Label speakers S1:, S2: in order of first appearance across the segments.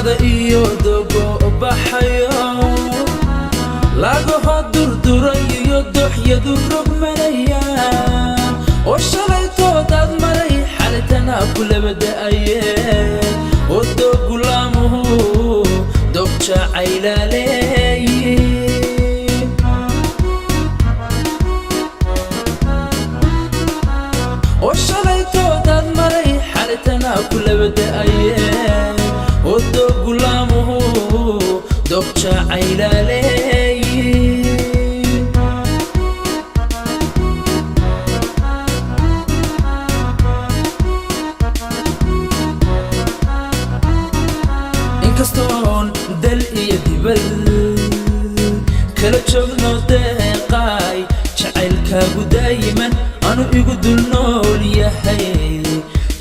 S1: barwaaqada iyo dogo baxayo laga hodurduray iyo doxyadu rogmanayaan oo shalaytoodad maray xalitana kulabada'aye oo dogulaamuhu dogja caylaleeye oo shalaytoodad maray xalitana kulabada'aye oo dogulaamuhu dogja caylaleeye inkastoon dal iyo dibal kala joogno deeqaay jacaylkaagu daayiman anu igu dul nool yahay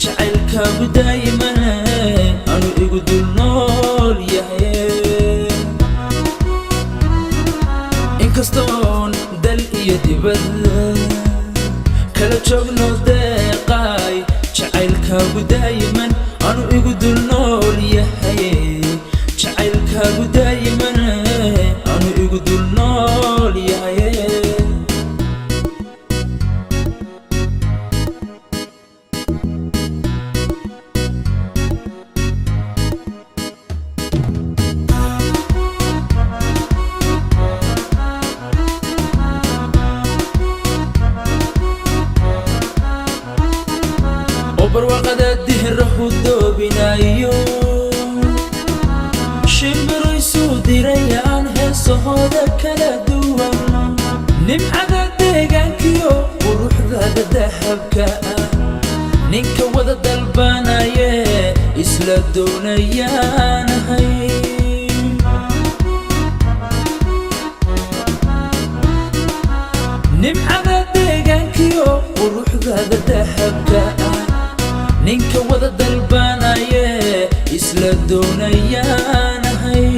S1: jacaylkaagu daayiman anu igu dul nool yahay inkastoon dal iyo dibal kala joogno deeqaay jacaylkaagu daayiman anu igu dul nool yahay jacaylkaagu daayiman anu igu dul nool yahay barwaaqada dihrahu doobinayo shimbiraysu dirayaan heesahooda kala duwan nimcada deegaankiyo quruxdada dahabka ah ninka wada dalbanaye isla doonayaanahay nimcada deegaankiyo quruxdada dahabka ah ninka wada dalbanaye isla doonayaanahay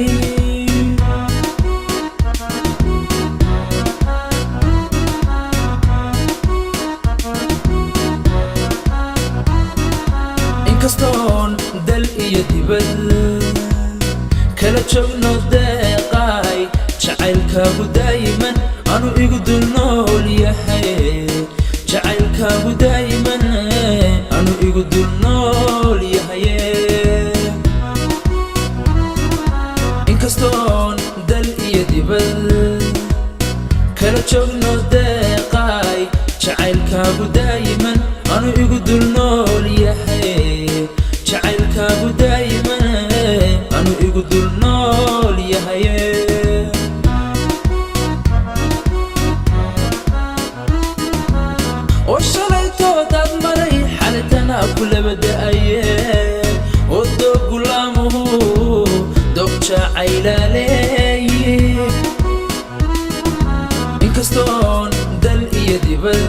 S1: inkastoon dal iyo dibal kala joogno deeqaay jacaylkaagu daayiman anu igu dul nool yahay jacaylkaagu daayiman anu igu dul nool yahay inkastoon dal iyo dibal kala joogno deeqaay jacaylkaagu daayiman anu igu dul nool yahay jacaylkaagu daayiman anu igu dul nool yahay oo shalaytoodad maray xalitana kulabada'aye oo dogulaamuhu dogja caylaleeye inkastoon dal iyo dibal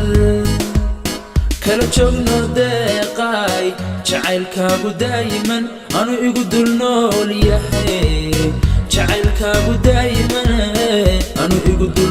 S1: kala joogno deeqaay jacaylkaagu daayiman anu igu dul nool yahay jacaylkaagu daayiman anu igu dul